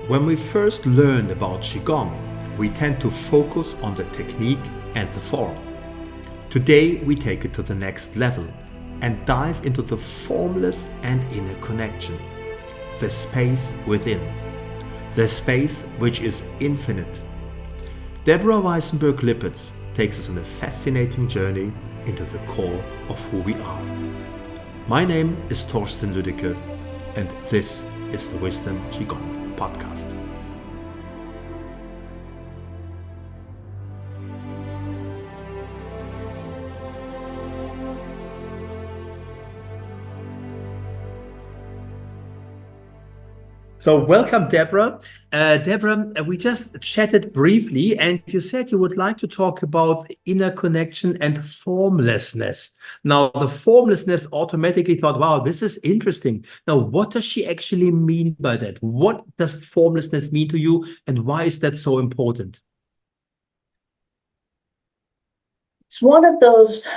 When we first learn about Qigong, we tend to focus on the technique and the form. Today, we take it to the next level and dive into the formless and inner connection, the space within, the space which is infinite. Deborah Weisenberg-Lippitz takes us on a fascinating journey into the core of who we are. My name is Thorsten Lüdecke, and this is the Wisdom Qigong podcast. So welcome, Deborah. Deborah, we just chatted briefly, and you said you would like to talk about inner connection and formlessness. Now, the formlessness automatically thought, wow, this is interesting. Now, what does she actually mean by that? What does formlessness mean to you, and why is that so important? It's one of those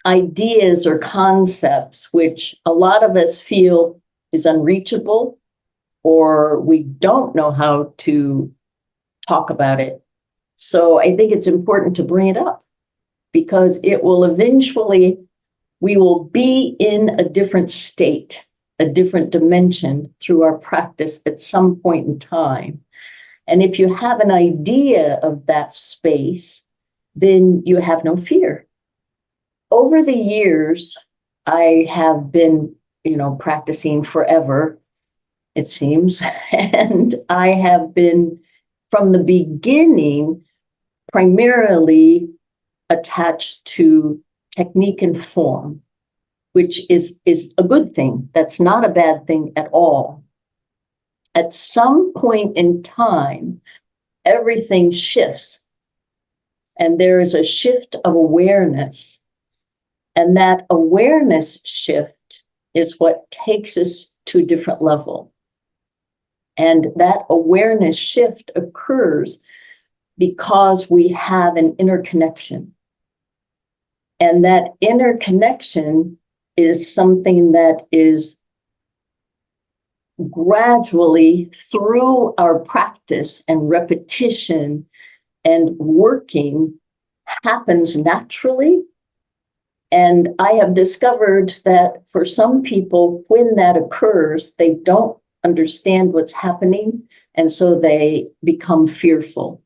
ideas or concepts which a lot of us feel is unreachable, or we don't know how to talk about it. So I think it's important to bring it up because it will eventually, we will be in a different state, a different dimension through our practice at some point in time. And if you have an idea of that space, then you have no fear. Over the years, I have been practicing forever, it seems. And I have been, from the beginning, primarily attached to technique and form, which is a good thing. That's not a bad thing at all. At some point in time, everything shifts. And there is a shift of awareness. And that awareness shift is what takes us to a different level. And that awareness shift occurs because we have an interconnection. And that interconnection is something that is gradually, through our practice and repetition and working, happens naturally. And I have discovered that for some people, when that occurs, they don't understand what's happening, and so they become fearful,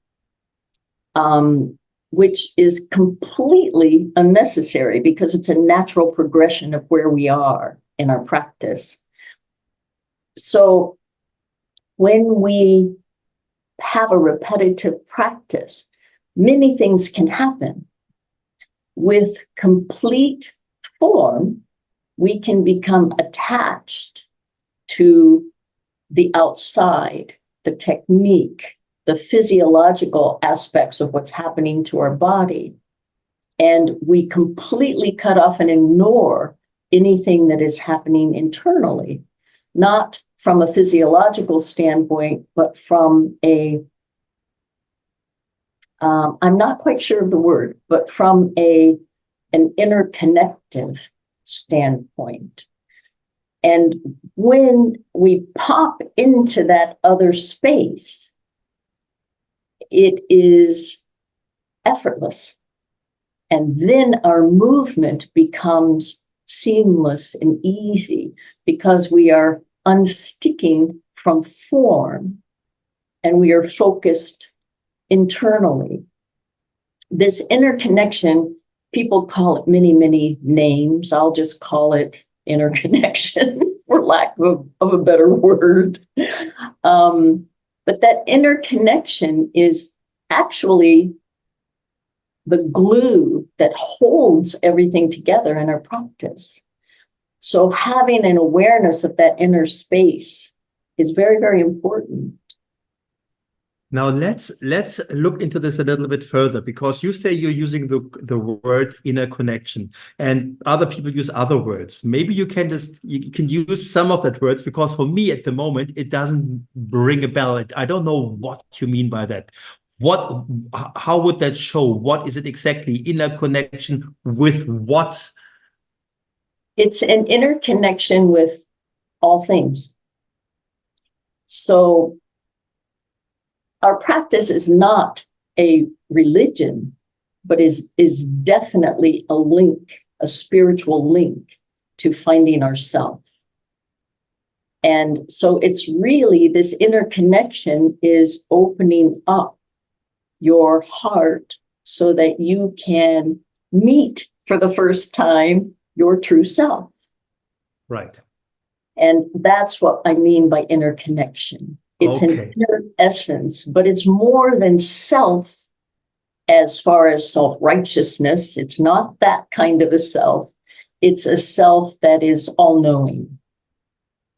which is completely unnecessary because it's a natural progression of where we are in our practice. So when we have a repetitive practice, many things can happen. With complete form, we can become attached to the outside, the technique, the physiological aspects of what's happening to our body. And we completely cut off and ignore anything that is happening internally, not from a physiological standpoint, but from I'm not quite sure of the word, but from an interconnective standpoint. And when we pop into that other space, it is effortless. And then our movement becomes seamless and easy because we are unsticking from form and we are focused internally. This interconnection, people call it many, many names. I'll just call it interconnection for lack of a better word. But that interconnection is actually the glue that holds everything together in our practice. So having an awareness of that inner space is very, very important. Now let's look into this a little bit further, because you say you're using the word inner connection, and other people use other words. Maybe you can use some of that words, because for me at the moment it doesn't ring a bell. I don't know what you mean by that. How would that show? What is it exactly? Inner connection with what? It's an interconnection with all things. So our practice is not a religion, but is definitely a link, a spiritual link to finding ourself. And so it's really this interconnection is opening up your heart so that you can meet for the first time your true self. Right. And that's what I mean by interconnection. It's an inner essence, but it's more than self as far as self-righteousness. It's not that kind of a self. It's a self that is all-knowing.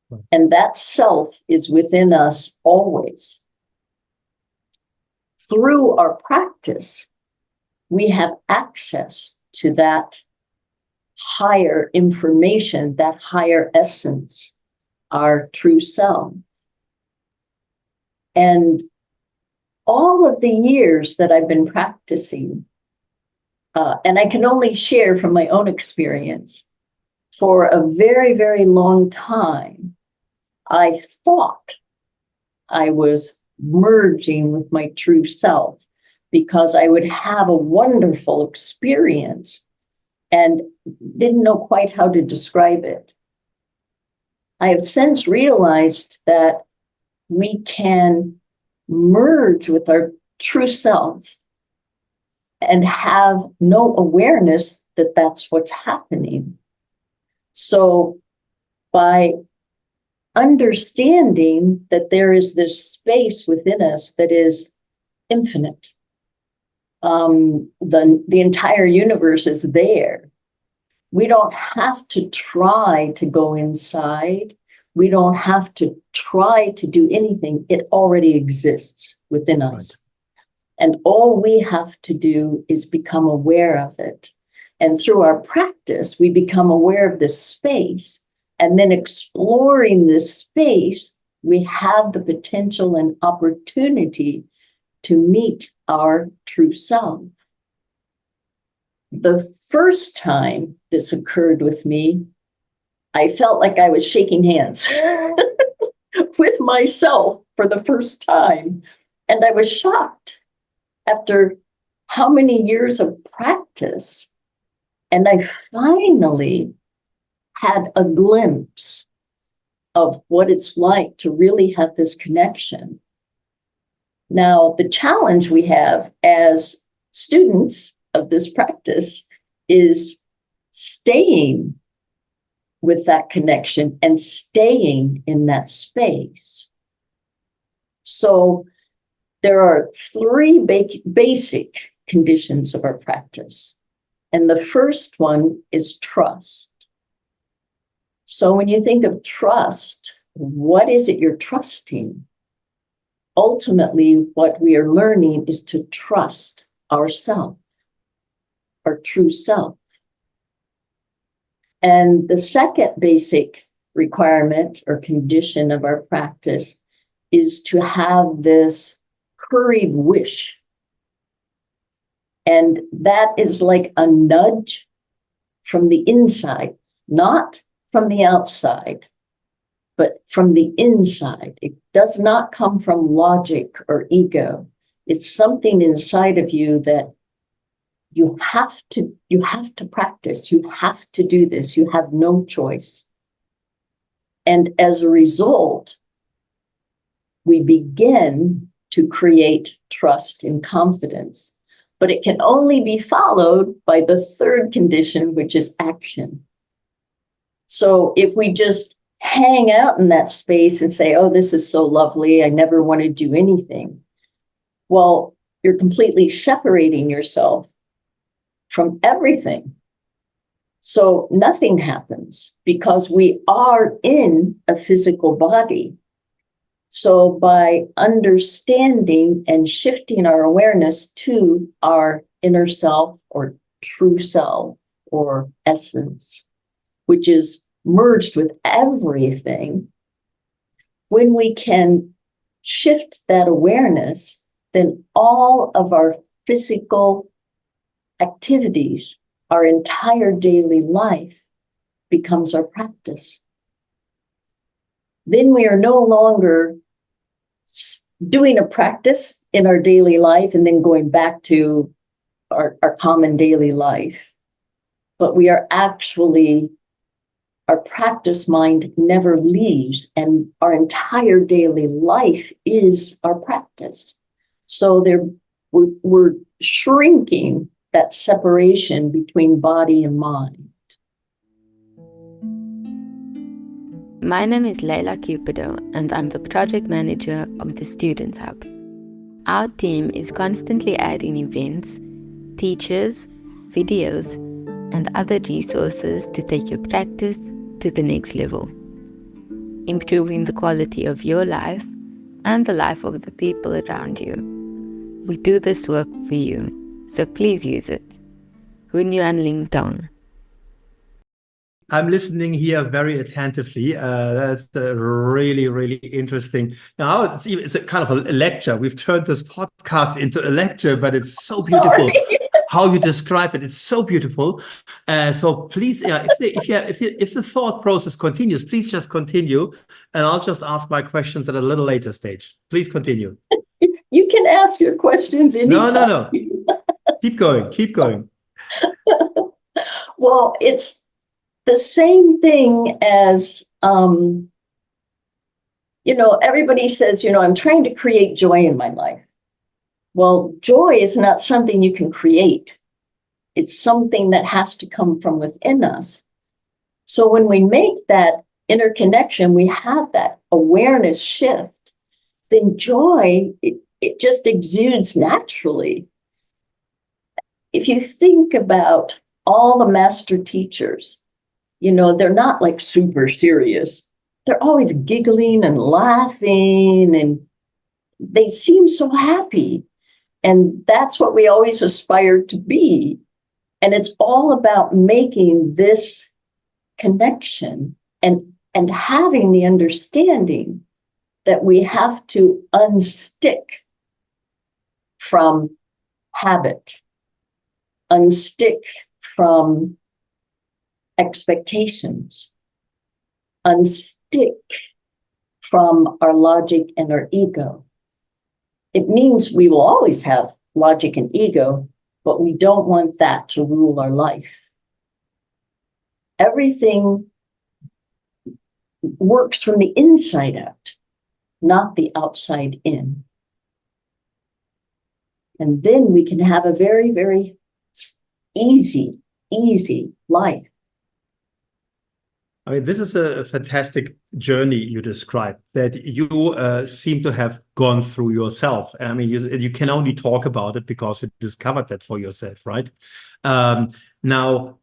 Right. And that self is within us always. Through our practice, we have access to that higher information, that higher essence, our true self. And all of the years that I've been practicing, and I can only share from my own experience, for a very, very long time, I thought I was merging with my true self because I would have a wonderful experience and didn't know quite how to describe it. I have since realized that we can merge with our true self and have no awareness that that's what's happening. So by understanding that there is this space within us that is infinite, the entire universe is there. We don't have to try to go inside. We don't have to try to do anything. It already exists within us. Right. And all we have to do is become aware of it. And through our practice, we become aware of this space. And then exploring this space, we have the potential and opportunity to meet our true self. The first time this occurred with me, I felt like I was shaking hands with myself for the first time. And I was shocked after how many years of practice. And I finally had a glimpse of what it's like to really have this connection. Now, the challenge we have as students of this practice is staying with that connection and staying in that space. So there are three basic conditions of our practice. And the first one is trust. So when you think of trust, what is it you're trusting? Ultimately, what we are learning is to trust ourselves, our true self. And the second basic requirement or condition of our practice is to have this hurried wish. And that is like a nudge from the inside, not from the outside, but from the inside. It does not come from logic or ego. It's something inside of you that you have to practice. You have to do this. You have no choice. And as a result, we begin to create trust and confidence. But it can only be followed by the third condition, which is action. So if we just hang out in that space and say, oh, this is so lovely, I never want to do anything. Well, you're completely separating yourself from everything. So nothing happens because we are in a physical body. So by understanding and shifting our awareness to our inner self or true self or essence, which is merged with everything, when we can shift that awareness, then all of our physical activities, our entire daily life becomes our practice. Then we are no longer doing a practice in our daily life and then going back to our common daily life. But we are actually, our practice mind never leaves, and our entire daily life is our practice. So we're shrinking that separation between body and mind. My name is Leila Cupido, and I'm the project manager of the Students Hub. Our team is constantly adding events, teachers, videos, and other resources to take your practice to the next level, improving the quality of your life and the life of the people around you. We do this work for you, so please use it. Hun Yuan Ling Tong. I'm listening here very attentively. That's really, really interesting. Now it's a kind of a lecture. We've turned this podcast into a lecture, but it's so beautiful. Sorry. How you describe it. It's so beautiful. So please, if the thought process continues, please just continue, and I'll just ask my questions at a little later stage. Please continue. You can ask your questions anytime. No. Keep going. Keep going. Well, it's the same thing as, everybody says, I'm trying to create joy in my life. Well, joy is not something you can create. It's something that has to come from within us. So when we make that interconnection, we have that awareness shift, then joy, it just exudes naturally. If you think about all the master teachers, they're not like super serious. They're always giggling and laughing, and they seem so happy. And that's what we always aspire to be. And it's all about making this connection and having the understanding that we have to unstick from habit, unstick from expectations, unstick from our logic and our ego. It means we will always have logic and ego, but we don't want that to rule our life. Everything works from the inside out, not the outside in. And then we can have a very, very easy life. I mean, this is a fantastic journey you described that you seem to have gone through yourself. I mean, you can only talk about it because you discovered that for yourself, right? Now,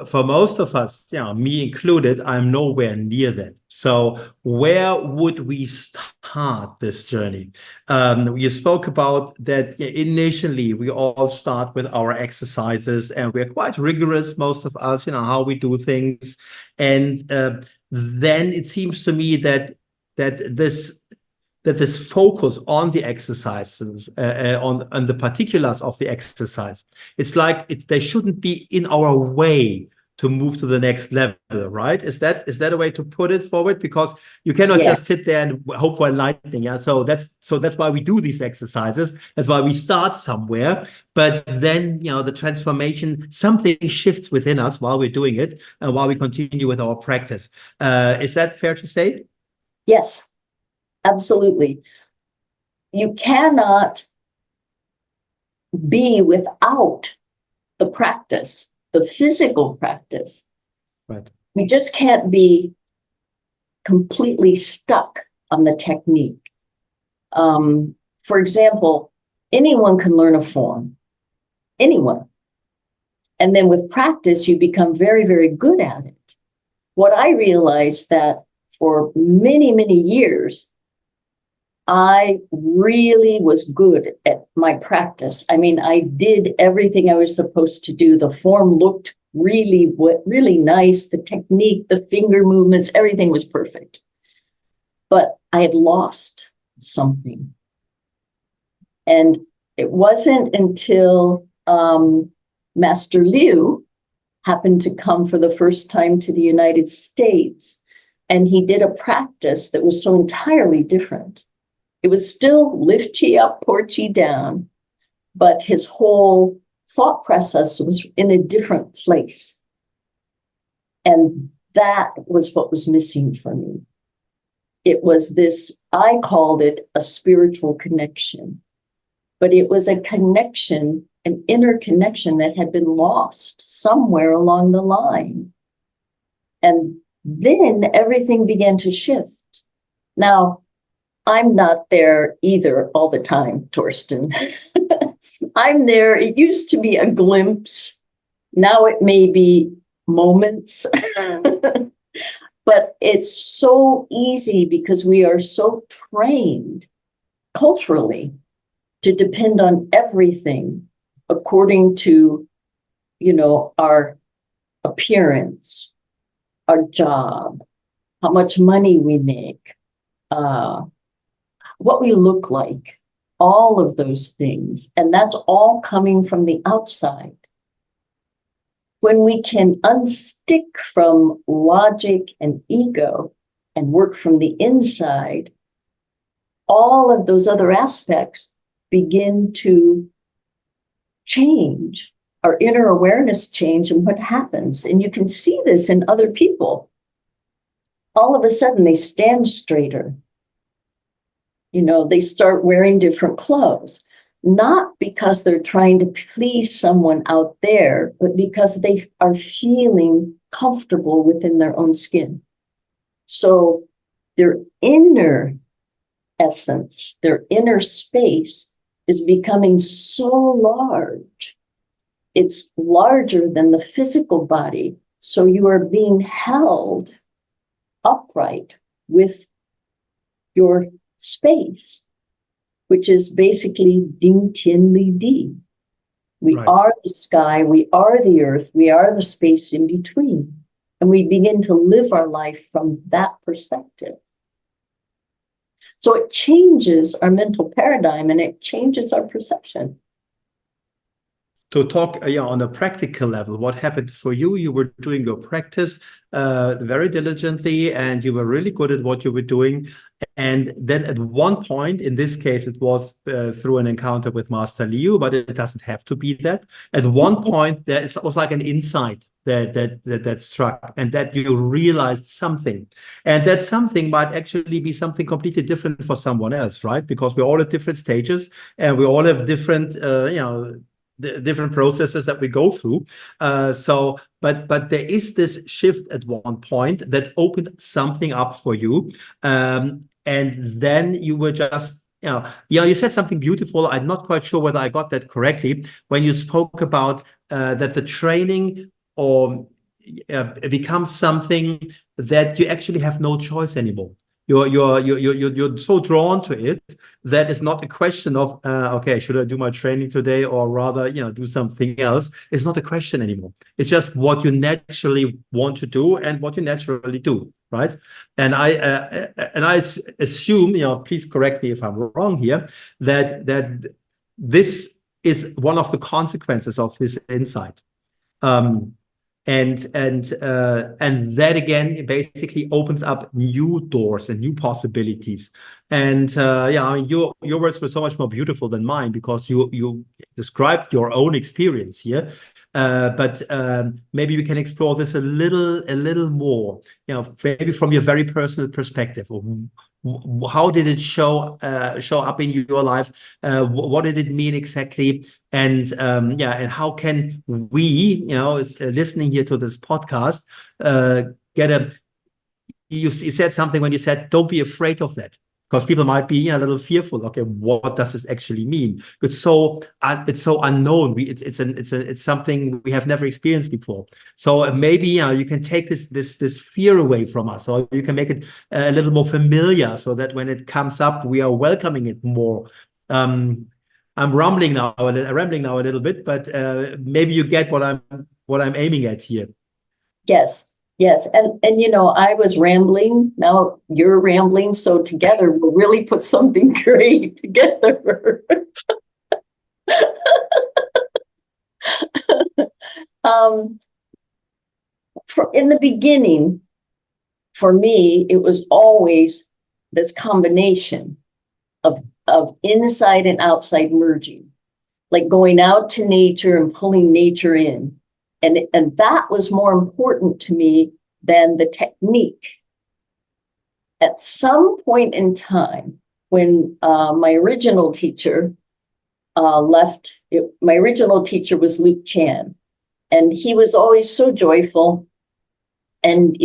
for most of us, me included, I'm nowhere near that. So where would we start this journey? You spoke about that initially we all start with our exercises, and we're quite rigorous, most of us, how we do things. And then it seems to me that this focus on the exercises, on the particulars of the exercise, it's like they shouldn't be in our way to move to the next level, right? Is that a way to put it forward? Because you cannot just sit there and hope for enlightening. Yeah. So that's why we do these exercises. That's why we start somewhere. But then the transformation, something shifts within us while we're doing it and while we continue with our practice. Is that fair to say? Yes. Absolutely. You cannot be without the practice, the physical practice. Right. We just can't be completely stuck on the technique. For example, anyone can learn a form. Anyone. And then with practice, you become very, very good at it. What I realized that for many, many years, I really was good at my practice. I mean, I did everything I was supposed to do. The form looked really nice. The technique, the finger movements, everything was perfect. But I had lost something. And it wasn't until Master Liu happened to come for the first time to the United States, and he did a practice that was so entirely different. It was still lift ye up, port ye down, but his whole thought process was in a different place. And that was what was missing for me. It was this, I called it a spiritual connection, but it was a connection, an inner connection that had been lost somewhere along the line. And then everything began to shift. Now, I'm not there either all the time, Torsten. I'm there. It used to be a glimpse. Now it may be moments. But it's so easy because we are so trained culturally to depend on everything according to, our appearance, our job, how much money we make, what we look like, all of those things. And that's all coming from the outside. When we can unstick from logic and ego and work from the inside, all of those other aspects begin to change. Our inner awareness change and what happens. And you can see this in other people. All of a sudden, they stand straighter. They start wearing different clothes. Not because they're trying to please someone out there, but because they are feeling comfortable within their own skin. So their inner essence, their inner space is becoming so large. It's larger than the physical body. So you are being held upright with your space, which is basically Ding Tian Li Di. We Right. are the sky, we are the earth, we are the space in between. And we begin to live our life from that perspective. So it changes our mental paradigm and it changes our perception. To talk on a practical level, what happened for you? You were doing your practice very diligently and you were really good at what you were doing. And then at one point, in this case, it was through an encounter with Master Liu, but it doesn't have to be that. At one point, there was like an insight that struck and that you realized something. And that something might actually be something completely different for someone else, right? Because we're all at different stages and we all have different, the different processes that we go through. But there is this shift at one point that opened something up for you. And then you were just, you said something beautiful. I'm not quite sure whether I got that correctly when you spoke about that the training or becomes something that you actually have no choice anymore. You're so drawn to it that it's not a question of okay, should I do my training today or rather do something else? It's not a question anymore. It's just what you naturally want to do and what you naturally do, right? And I assume, please correct me if I'm wrong here, that this is one of the consequences of this insight. And that again basically opens up new doors and new possibilities. And your words were so much more beautiful than mine because you described your own experience here. But maybe we can explore this a little more. Maybe from your very personal perspective. How did it show up in your life? What did it mean exactly? And and how can we, listening here to this podcast, you said something when you said, don't be afraid of that. Because people might be a little fearful. Okay, what does this actually mean? It's so unknown. It's something we have never experienced before. So maybe you can take this fear away from us, or you can make it a little more familiar, so that when it comes up, we are welcoming it more. I'm rambling now a little bit, but maybe you get what I'm aiming at here. Yes. And I was rambling. Now you're rambling. So together we'll really put something great together. In the beginning, for me, it was always this combination of inside and outside merging, like going out to nature and pulling nature in. And that was more important to me than the technique. At some point in time, when my original teacher left, my original teacher was Luke Chan, and he was always so joyful, and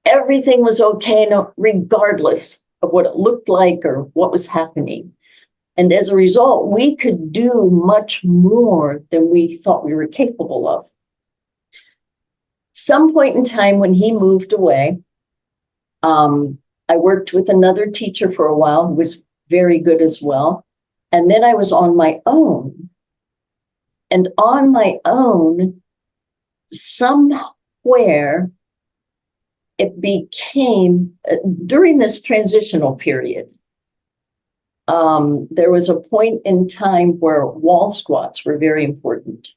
everything was okay, regardless of what it looked like or what was happening. And as a result, we could do much more than we thought we were capable of. Some point in time when he moved away, I worked with another teacher for a while who was very good as well. And then I was on my own. And on my own, somewhere, it became, during this transitional period, there was a point in time where wall squats were very important.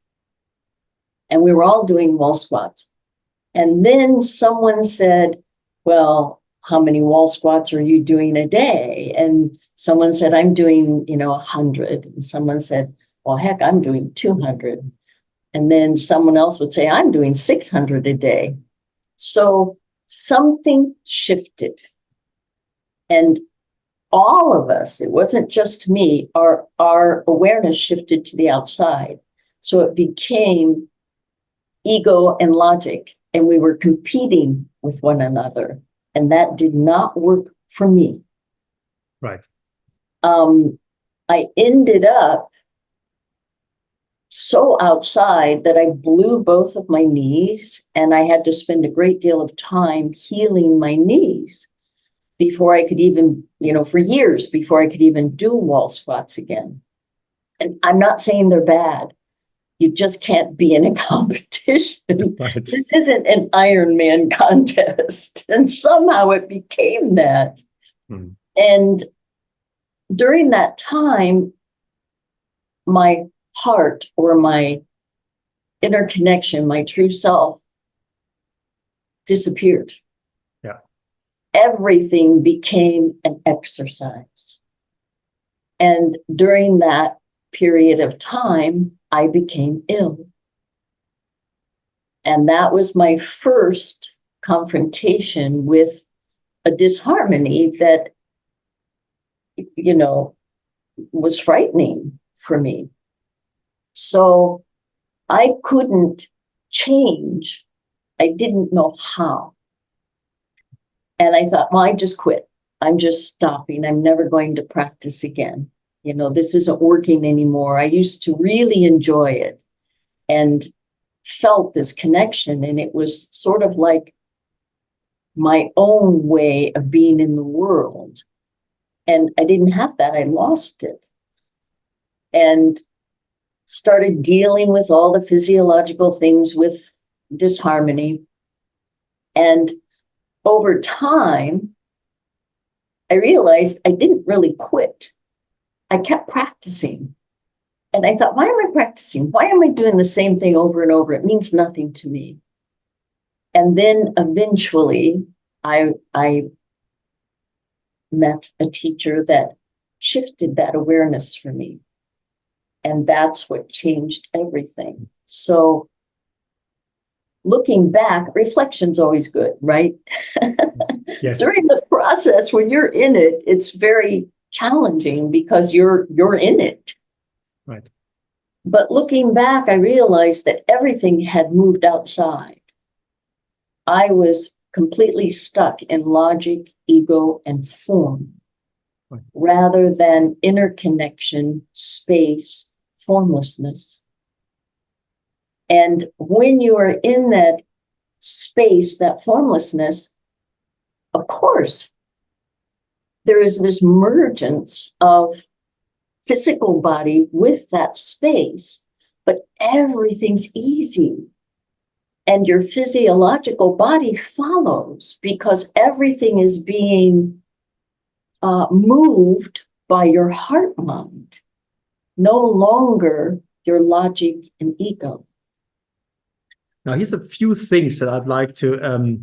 And we were all doing wall squats. And then someone said, well, how many wall squats are you doing a day? And someone said, I'm doing, 100. And someone said, well, heck, I'm doing 200. And then someone else would say, I'm doing 600 a day. So something shifted. And all of us, it wasn't just me, our awareness shifted to the outside. So it became ego and logic, and we were competing with one another. And that did not work for me. Right. I ended up so outside that I blew both of my knees, and I had to spend a great deal of time healing my knees before I could even, for years before I could even do wall squats again. And I'm not saying they're bad. You just can't be in a competition. Right. This isn't an Ironman contest. And somehow it became that. Mm. And during that time, my heart, or my inner connection, my true self, disappeared. Yeah. Everything became an exercise. And during that period of time, I became ill. And that was my first confrontation with a disharmony that, was frightening for me. So I couldn't change. I didn't know how. And I thought, well, I just quit. I'm just stopping. I'm never going to practice again. This isn't working anymore. I used to really enjoy it and felt this connection. And it was sort of like my own way of being in the world. And I didn't have that. I lost it. And started dealing with all the physiological things with disharmony. And over time, I realized I didn't really quit. I kept practicing. And I thought, why am I practicing? Why am I doing the same thing over and over? It means nothing to me. And then eventually, I met a teacher that shifted that awareness for me. And that's what changed everything. So looking back, reflection's always good, right? Yes. During the process, when you're in it, it's very challenging because you're in it. Right. But looking back, I realized that everything had moved outside. I was completely stuck in logic, ego, and form, right, rather than interconnection, space, formlessness. And when you are in that space, that formlessness, of course, there is this mergence of physical body with that space, but everything's easy. And your physiological body follows because everything is being moved by your heart mind, no longer your logic and ego. Now, here's a few things that I'd like to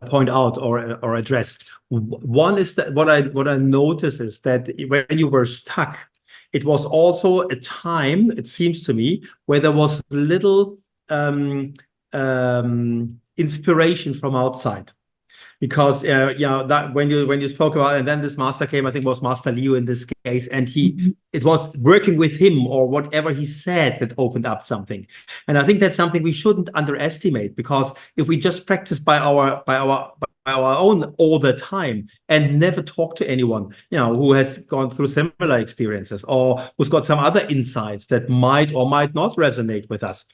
point out or address. One is that what I notice is that when you were stuck, it was also a time, it seems to me, where there was little inspiration from outside. Because that when you spoke about, and then this master came, I think it was Master Leo in this case, and it was working with him or whatever he said that opened up something. And I think that's something we shouldn't underestimate, because if we just practice by our own all the time and never talk to anyone, who has gone through similar experiences or who's got some other insights that might or might not resonate with us,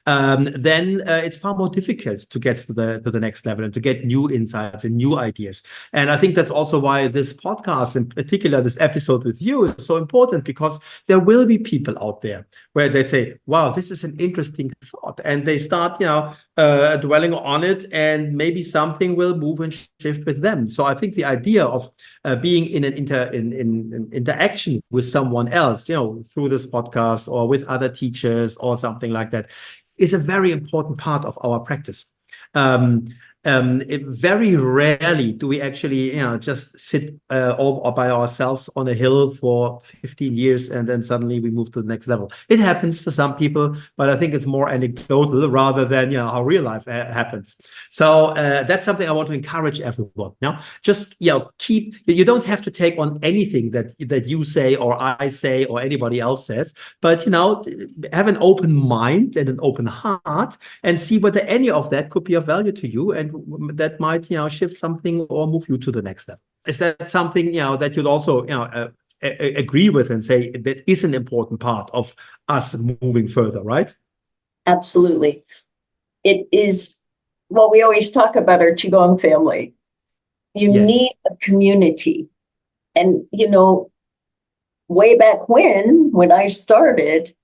then it's far more difficult to get to the next level and to get new insights and new ideas. And I think that's also why this podcast, in particular this episode with you, is so important, because there will be people out there where they say, wow, this is an interesting thought, and they start dwelling on it, and maybe something will move and shift with them. So I think the idea of being in an interaction with someone else, through this podcast or with other teachers or something like that, is a very important part of our practice. Very rarely do we actually, just sit all by ourselves on a hill for 15 years and then suddenly we move to the next level. It happens to some people, but I think it's more anecdotal rather than how real life happens. So that's something I want to encourage everyone. Just you don't have to take on anything that you say or I say or anybody else says, but have an open mind and an open heart and see whether any of that could be of value to you, and that might shift something or move you to the next step. Is that something that you'd also agree with and say that is an important part of us moving further, right? Absolutely. It is. Well, we always talk about our Qigong family. You need a community. And way back when I started,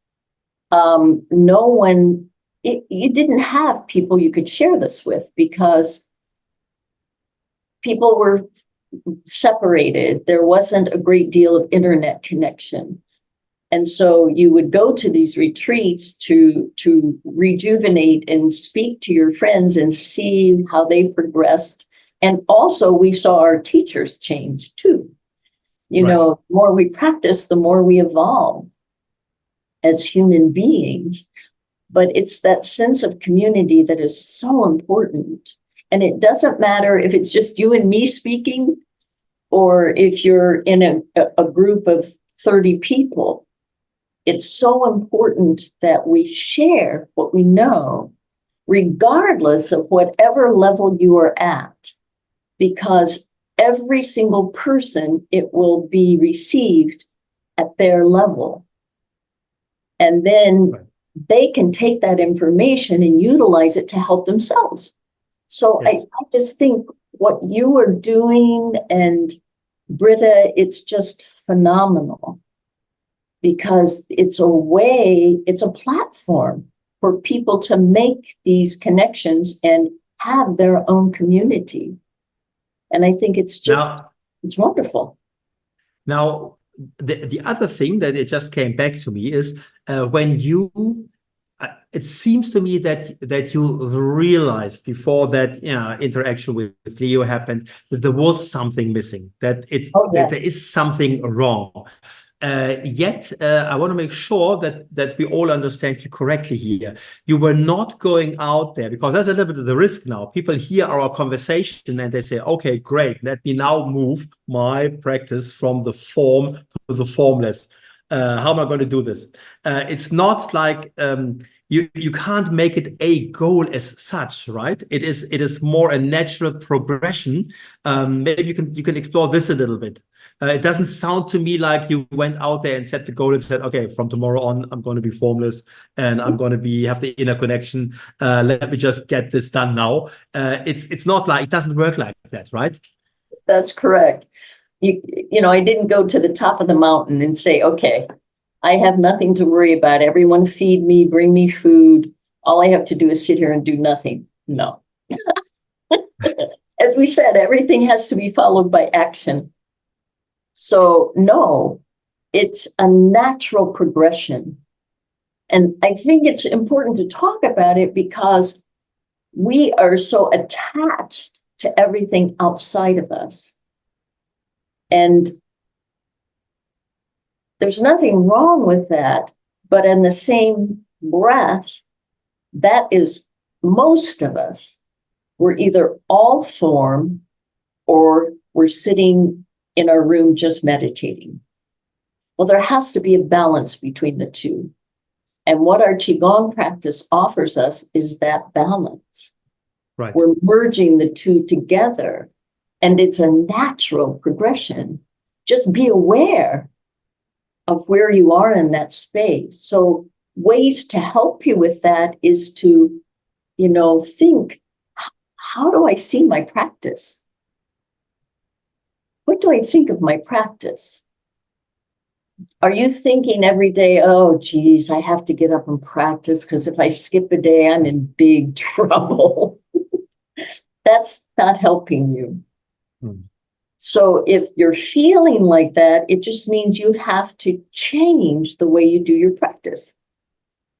you didn't have people you could share this with, because people were separated. There wasn't a great deal of internet connection. And so you would go to these retreats to rejuvenate and speak to your friends and see how they progressed. And also we saw our teachers change too. The more we practice, the more we evolve as human beings. But it's that sense of community that is so important. And it doesn't matter if it's just you and me speaking, or if you're in a group of 30 people. It's so important that we share what we know, regardless of whatever level you are at, because every single person, it will be received at their level. And then they can take that information and utilize it to help themselves. So I just think what you are doing, and Britta, it's just phenomenal, because it's a platform for people to make these connections and have their own community. And I think it's wonderful. Now, the other thing that it just came back to me is when you, it seems to me that you realized before that interaction with Leo happened that there was something missing, that that there is something wrong. Yet I want to make sure that we all understand you correctly here. You were not going out there, because that's a little bit of the risk now. People hear our conversation and they say, okay, great, let me now move my practice from the form to the formless. How am I going to do this? It's not like you can't make it a goal as such, right? It is more a natural progression. Maybe you can explore this a little bit. It doesn't sound to me like you went out there and set the goal and said, okay, from tomorrow on, I'm going to be formless and I'm going to have the inner connection. Let me just get this done now. It's not like, it doesn't work like that, right? That's correct. I didn't go to the top of the mountain and say, okay, I have nothing to worry about. Everyone feed me, bring me food. All I have to do is sit here and do nothing. No. As we said, everything has to be followed by action. So no, it's a natural progression. And I think it's important to talk about it because we are so attached to everything outside of us. And there's nothing wrong with that, but in the same breath, that is most of us. We're either all form or we're sitting in our room just meditating. Well, there has to be a balance between the two. And what our Qigong practice offers us is that balance. Right. We're merging the two together, and it's a natural progression. Just be aware of where you are in that space. So ways to help you with that is to, think, how do I see my practice? What do I think of my practice? Are you thinking every day, oh, geez, I have to get up and practice because if I skip a day, I'm in big trouble? That's not helping you. Hmm. So if you're feeling like that, it just means you have to change the way you do your practice.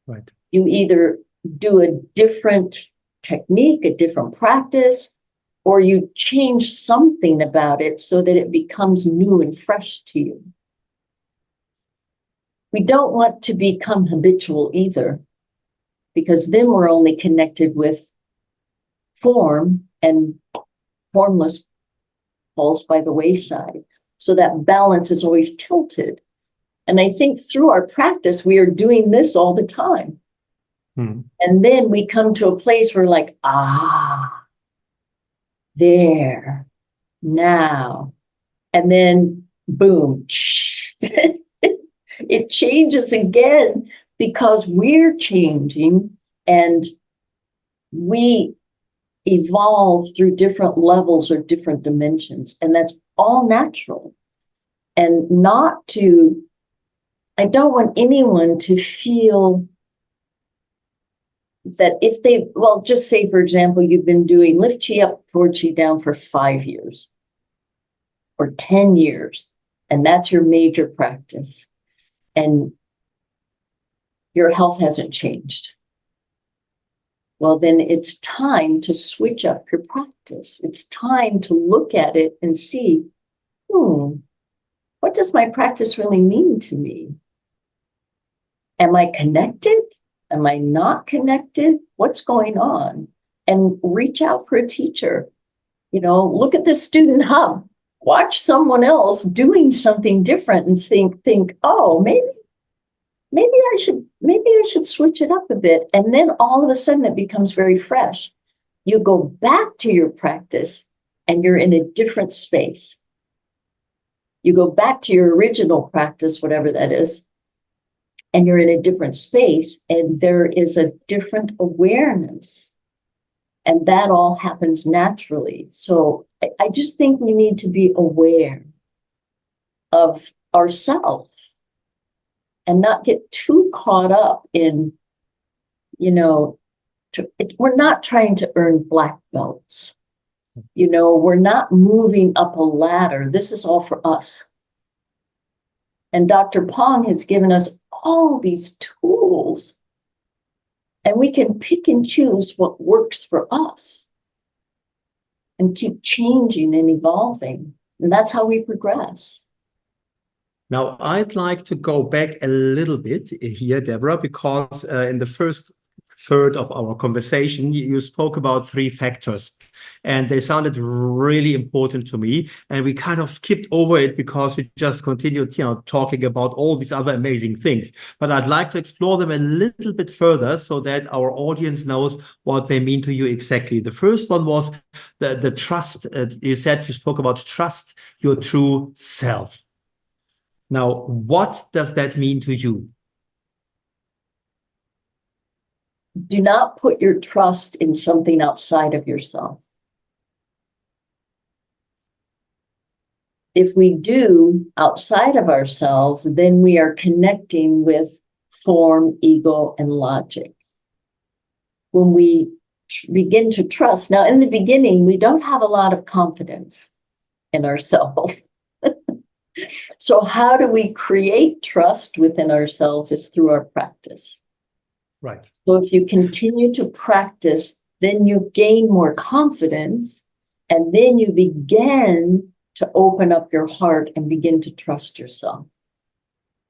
Right. You either do a different technique, a different practice, or you change something about it so that it becomes new and fresh to you. We don't want to become habitual either, because then we're only connected with form, and formless falls by the wayside. So that balance is always tilted. And I think through our practice, we are doing this all the time. Hmm. And then we come to a place where like, there, now. And then boom, it changes again because we're changing and we evolve through different levels or different dimensions. And that's all natural. And I don't want anyone to feel that if just say, for example, you've been doing lift chi up, toward chi down for 5 years or 10 years, and that's your major practice, and your health hasn't changed. Well, then it's time to switch up your practice. It's time to look at it and see, what does my practice really mean to me? Am I connected? Am I not connected? What's going on? And reach out for a teacher. Look at the student hub. Watch someone else doing something different and think, oh, maybe I should switch it up a bit. And then all of a sudden it becomes very fresh. You go back to your practice and you're in a different space. You go back to your original practice, whatever that is, and you're in a different space, and there is a different awareness. And that all happens naturally. So I just think we need to be aware of ourselves and not get too caught up in, we're not trying to earn black belts. We're not moving up a ladder. This is all for us. And Dr. Pong has given us all these tools, and we can pick and choose what works for us and keep changing and evolving. And that's how we progress. Now, I'd like to go back a little bit here, Deborah, because in the first third of our conversation, you spoke about 3 factors, and they sounded really important to me. And we kind of skipped over it because we just continued, talking about all these other amazing things. But I'd like to explore them a little bit further so that our audience knows what they mean to you exactly. The first one was the trust. You spoke about trust your true self. Now, what does that mean to you? Do not put your trust in something outside of yourself. If we do outside of ourselves, then we are connecting with form, ego, and logic. When we begin to trust, now in the beginning, we don't have a lot of confidence in ourselves. So how do we create trust within ourselves? It's through our practice. Right. So if you continue to practice, then you gain more confidence, And then you begin to open up your heart and begin to trust yourself.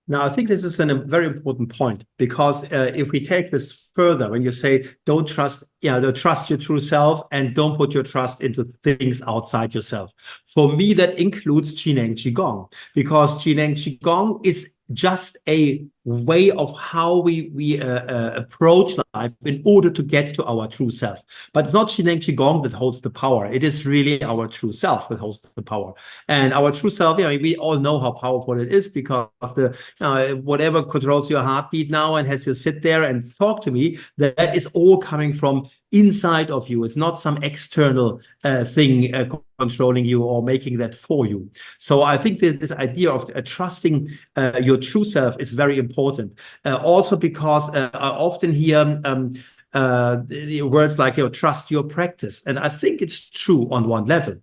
Now, I think this is a very important point, because if we take this further, when you say don't trust, don't trust your true self and don't put your trust into things outside yourself. For me, that includes Qineng Qigong, because Qineng Qigong is just a way of how we approach life in order to get to our true self. But it's not Qineng Qigong that holds the power. It is really our true self that holds the power. And our true self, we all know how powerful it is, because the whatever controls your heartbeat now and has you sit there and talk to me, that is all coming from inside of you. It's not some external thing controlling you or making that for you. So I think that this idea of trusting your true self is very important. Also because I often hear the words like, trust your practice. And I think it's true on one level.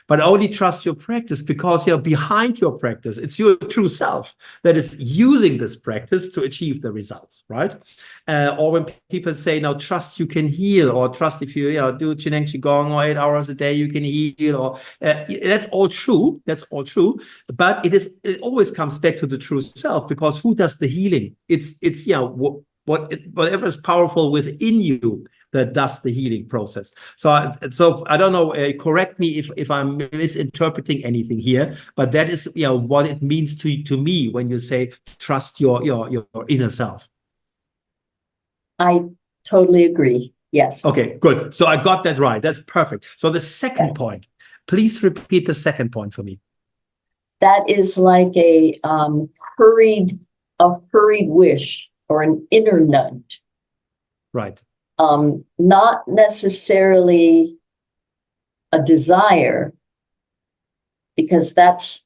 But only trust your practice because behind your practice, it's your true self that is using this practice to achieve the results, right? Or when people say, now trust you can heal, or trust if you do Qineng Qigong or 8 hours a day, you can heal, or that's all true. That's all true. But it always comes back to the true self, because who does the healing? It's whatever is powerful within you that does the healing process. So I don't know, correct me if I'm misinterpreting anything here, but that is what it means to me when you say trust your inner self. I totally agree. Yes. Okay, good. So I got that right. That's perfect. So the second point, please repeat the second point for me. That is like a hurried wish or an inner nudge. Right. Not necessarily a desire, because that's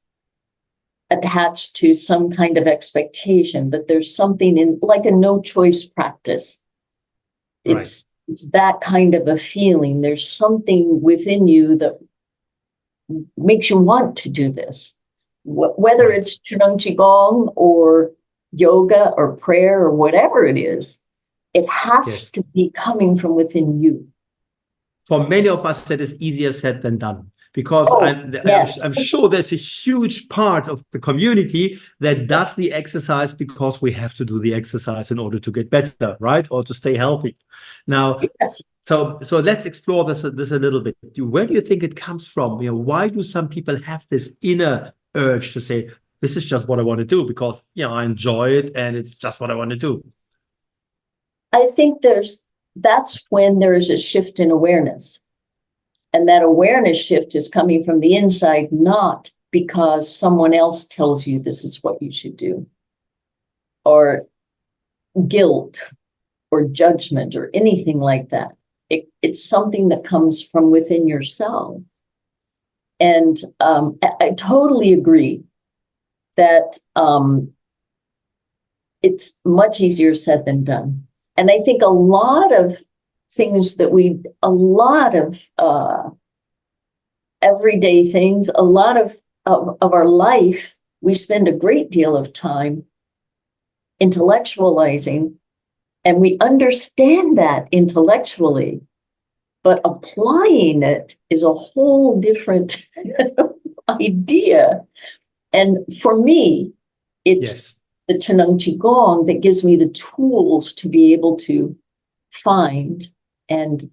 attached to some kind of expectation, but there's something in like a no choice practice. It's that kind of a feeling. There's something within you that makes you want to do this, whether it's Qineng Qigong or yoga or prayer or whatever it is. It has to be coming from within you. For many of us, that is easier said than done, because I'm sure there's a huge part of the community that does the exercise because we have to do the exercise in order to get better, right? Or to stay healthy. Now, so let's explore this a little bit. Where do you think it comes from? Why do some people have this inner urge to say, this is just what I want to do because, I enjoy it and it's just what I want to do? I think that's when there's a shift in awareness. And that awareness shift is coming from the inside, not because someone else tells you this is what you should do, or guilt or judgment or anything like that. It's something that comes from within yourself. And I totally agree that it's much easier said than done. And I think a lot of things that everyday things, a lot of our life, we spend a great deal of time intellectualizing, and we understand that intellectually, but applying it is a whole different idea. And for me, it's the Qineng Qigong that gives me the tools to be able to find and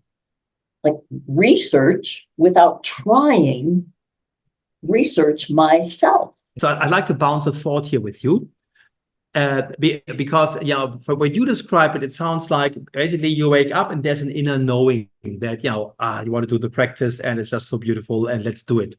research without trying, research myself. So I'd like to bounce a thought here with you. Because for when you describe it, it sounds like basically you wake up and there's an inner knowing that you want to do the practice and it's just so beautiful and let's do it.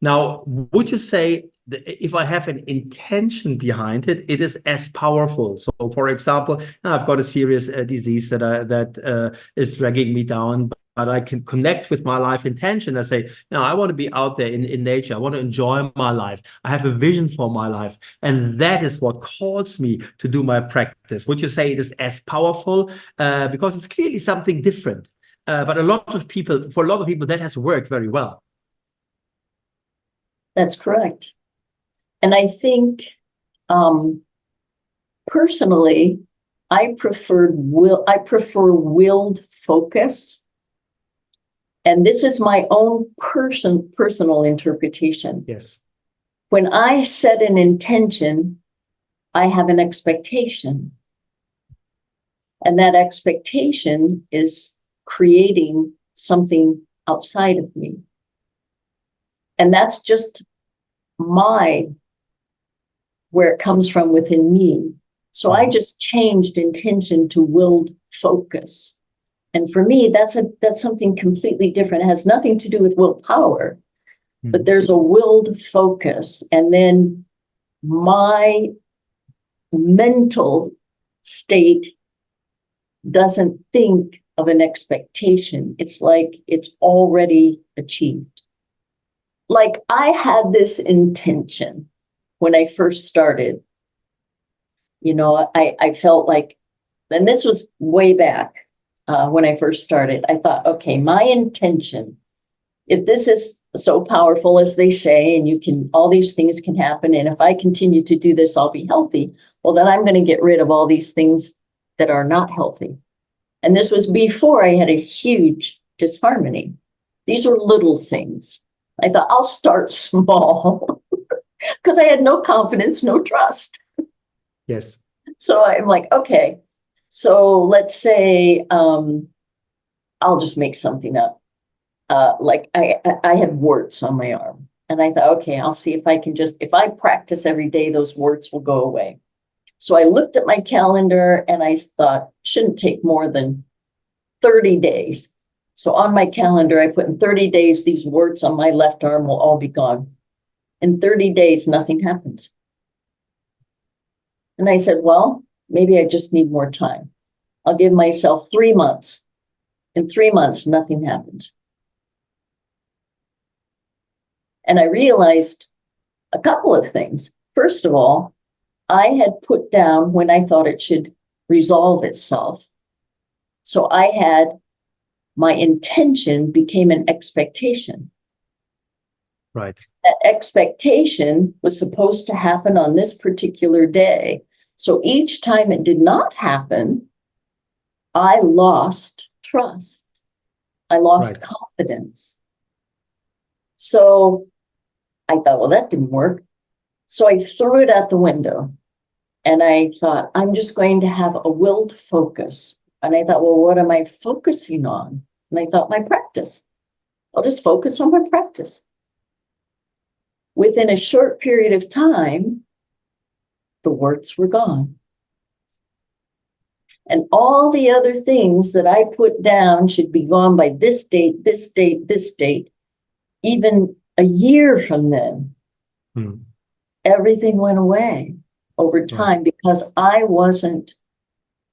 Now, would you say that if I have an intention behind it, it is as powerful? So, for example, I've got a serious disease that is dragging me down, but I can connect with my life intention. I say, I want to be out there in nature. I want to enjoy my life. I have a vision for my life. And that is what calls me to do my practice. Would you say it is as powerful? Because it's clearly something different. But for a lot of people, that has worked very well. That's correct. And I think, personally, I prefer willed focus. And this is my own personal interpretation. Yes. When I set an intention, I have an expectation. And that expectation is creating something outside of me. And that's just where it comes from within me. So I just changed intention to willed focus. And for me, that's something completely different. It has nothing to do with willpower, but there's a willed focus. And then my mental state doesn't think of an expectation. It's like it's already achieved. Like I had this intention when I first started. You know, I felt like, and this was way back when I first started, I thought, okay, my intention, if this is so powerful as they say, and all these things can happen, and if I continue to do this, I'll be healthy. Well, then I'm going to get rid of all these things that are not healthy. And this was before I had a huge disharmony. These were little things. I thought I'll start small because I had no confidence, no trust. Yes. So I'm like, okay, so let's say I'll just make something up. Like I had warts on my arm, and I thought, okay, I'll see if I can if I practice every day, those warts will go away. So I looked at my calendar and I thought, shouldn't take more than 30 days. So on my calendar, I put in 30 days, these warts on my left arm will all be gone. In 30 days, nothing happened. And I said, well, maybe I just need more time. I'll give myself 3 months. In 3 months, nothing happened. And I realized a couple of things. First of all, I had put down when I thought it should resolve itself. So I had my intention became an expectation. Right. That expectation was supposed to happen on this particular day. So each time it did not happen, I lost trust. I lost confidence. So I thought, well, that didn't work. So I threw it out the window and I thought, I'm just going to have a willed focus. And I thought, well, what am I focusing on? And I thought, my practice. I'll just focus on my practice. Within a short period of time, the warts were gone. And all the other things that I put down should be gone by this date, this date, this date. Even a year from then, everything went away over time because I wasn't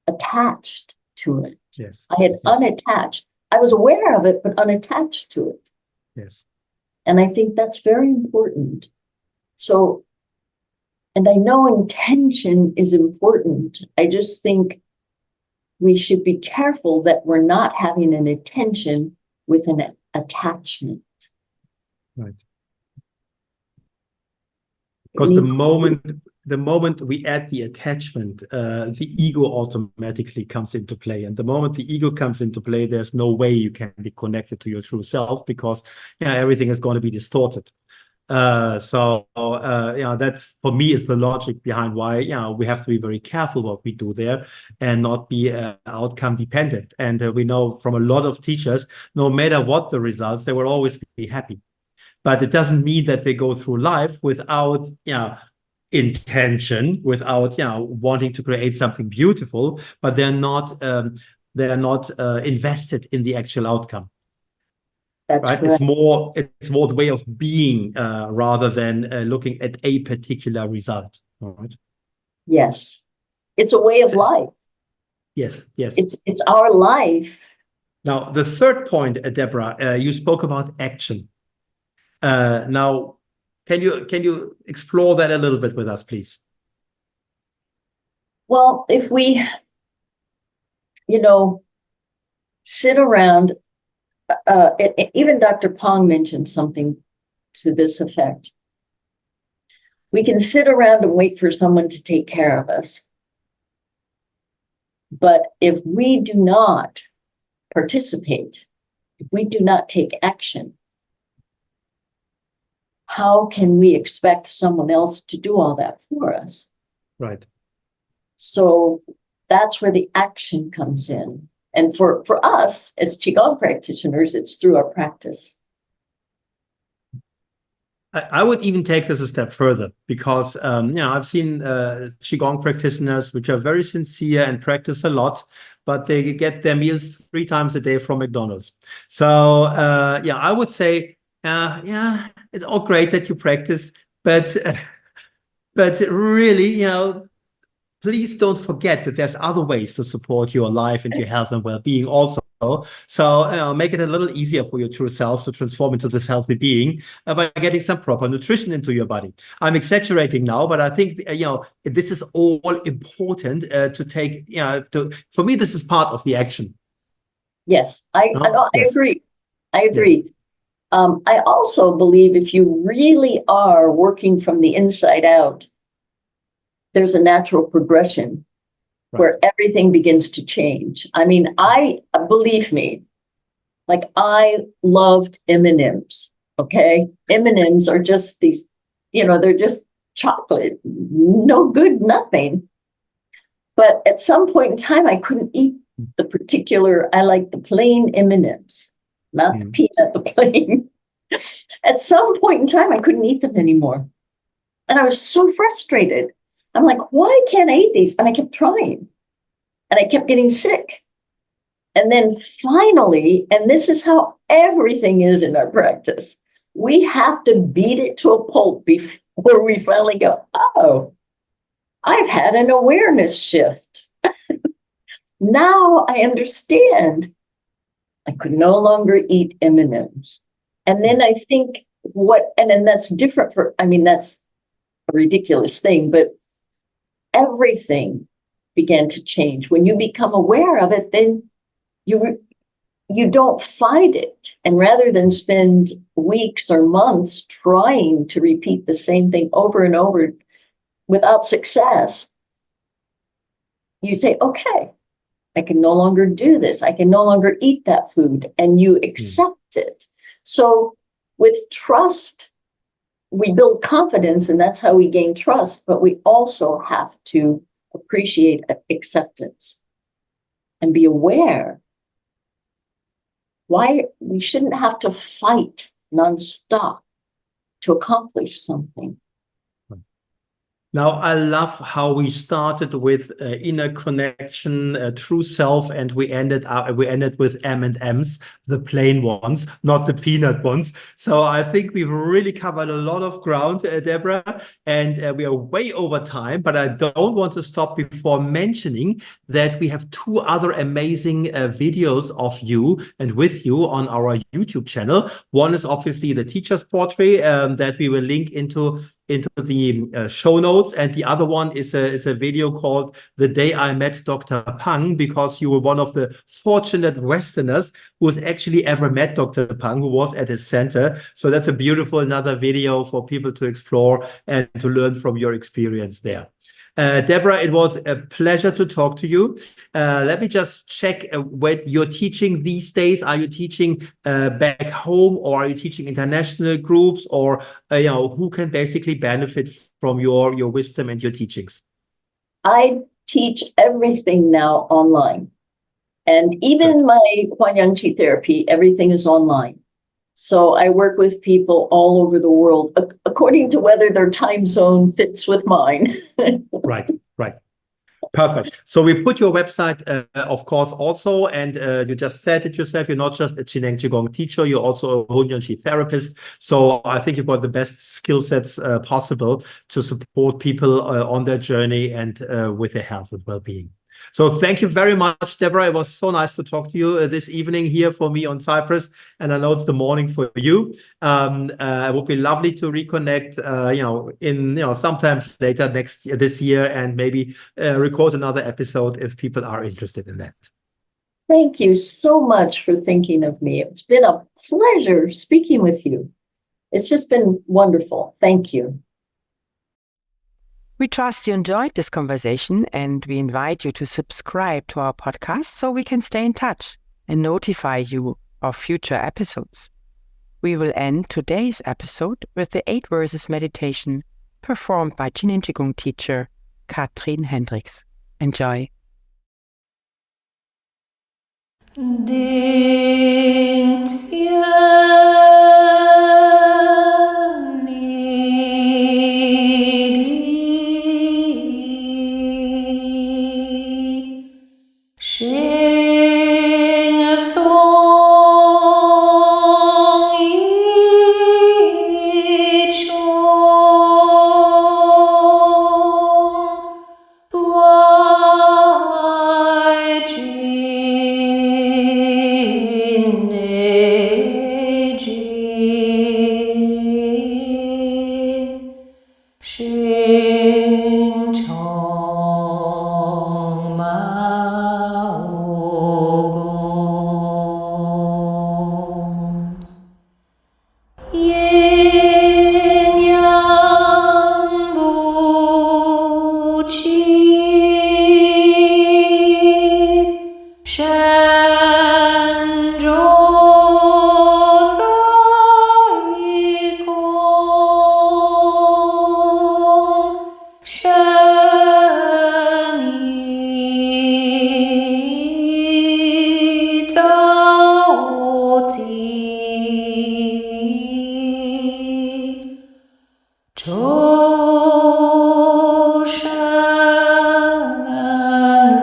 attached to it. Yes. I had unattached. I was aware of it, but unattached to it. Yes. And I think that's very important. So, and I know intention is important. I just think we should be careful that we're not having an intention with an attachment. Right. Because the moment we add the attachment, the ego automatically comes into play. And the moment the ego comes into play, there's no way you can be connected to your true self because everything is going to be distorted. That for me is the logic behind why we have to be very careful what we do there and not be outcome dependent. And we know from a lot of teachers, no matter what the results, they will always be happy. But it doesn't mean that they go through life without intention, without wanting to create something beautiful, but they're not invested in the actual outcome. That's right. Correct. It's more the way of being rather than looking at a particular result. All right. Yes, it's a way of life. Yes. It's our life. Now, the third point, Deborah, you spoke about action. Now, can you explore that a little bit with us, please? Well, if we, sit around, even Dr. Pong mentioned something to this effect. We can sit around and wait for someone to take care of us. But if we do not participate, if we do not take action, how can we expect someone else to do all that for us? Right. So that's where the action comes in. And for us as Qigong practitioners, it's through our practice. I would even take this a step further because, I've seen Qigong practitioners which are very sincere and practice a lot, but they get their meals 3 times a day from McDonald's. So, I would say, it's all great that you practice, but really, please don't forget that there's other ways to support your life and your health and well-being also. So make it a little easier for your true self to transform into this healthy being by getting some proper nutrition into your body. I'm exaggerating now, but I think this is all important to take. For me, this is part of the action. Yes, I Yes. agree. I agree. Yes. I also believe if you really are working from the inside out, there's a natural progression. Right. Where everything begins to change. I mean, believe me, like I loved M&Ms, okay? M&Ms are just these, they're just chocolate, no good, nothing. But at some point in time, I couldn't eat I like the plain M&Ms, not the peanut, the plain. At some point in time, I couldn't eat them anymore. And I was so frustrated. I'm like, why can't I eat these? And I kept trying. And I kept getting sick. And then finally, and this is how everything is in our practice, we have to beat it to a pulp before we finally go, oh, I've had an awareness shift. Now I understand. I could no longer eat M&Ms. And then I think and then that's different that's a ridiculous thing, but everything began to change. When you become aware of it, then you don't fight it. And rather than spend weeks or months trying to repeat the same thing over and over without success, you say, okay, I can no longer do this. I can no longer eat that food. And you accept it. So with trust, we build confidence, and that's how we gain trust. But we also have to appreciate acceptance and be aware why we shouldn't have to fight nonstop to accomplish something. Now, I love how we started with inner connection, true self, and we ended with M&Ms, the plain ones, not the peanut ones. So I think we've really covered a lot of ground, Deborah, and we are way over time. But I don't want to stop before mentioning that we have 2 other amazing videos of you and with you on our YouTube channel. One is obviously the teacher's portrait that we will link into the show notes, and the other one is a video called The Day I Met Dr. Pang, because you were one of the fortunate Westerners who has actually ever met Dr. Pang, who was at his center. So that's a beautiful another video for people to explore and to learn from your experience there. Deborah, it was a pleasure to talk to you. Let me just check what you're teaching these days. Are you teaching back home, or are you teaching international groups, or who can basically benefit from your wisdom and your teachings? I teach everything now online, and even my Huanyang Qi therapy, everything is online. So I work with people all over the world, according to whether their time zone fits with mine. Right. Perfect. So we put your website, of course, also, and you just said it yourself, you're not just a Chineng Qigong teacher, you're also a Huanyang Qi therapist. So I think you've got the best skill sets possible to support people on their journey and with their health and well-being. So thank you very much, Deborah. It was so nice to talk to you this evening here for me on Cyprus, and I know it's the morning for you. It would be lovely to reconnect, sometimes later this year, and maybe record another episode if people are interested in that. Thank you so much for thinking of me. It's been a pleasure speaking with you. It's just been wonderful. Thank you. We trust you enjoyed this conversation, and we invite you to subscribe to our podcast so we can stay in touch and notify you of future episodes. We will end today's episode with the 8 verses meditation performed by Jin and Qigong teacher Katrin Hendricks. Enjoy. Ding tian ni shing song yi chong wai jin ne jin shing chong ma gong yin yang bu qi shan zhou zai gong shan yi zao ti zhou shan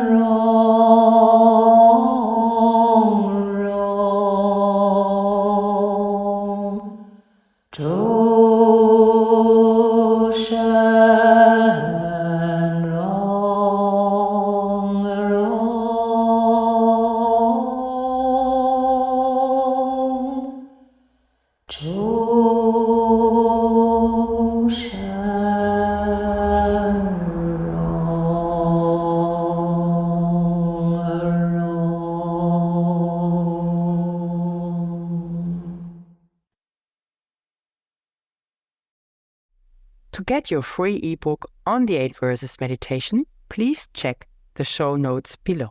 rong rong zhou shan rong rong zhou shan rong rong. To get your free ebook on the 8 verses meditation, please check the show notes below.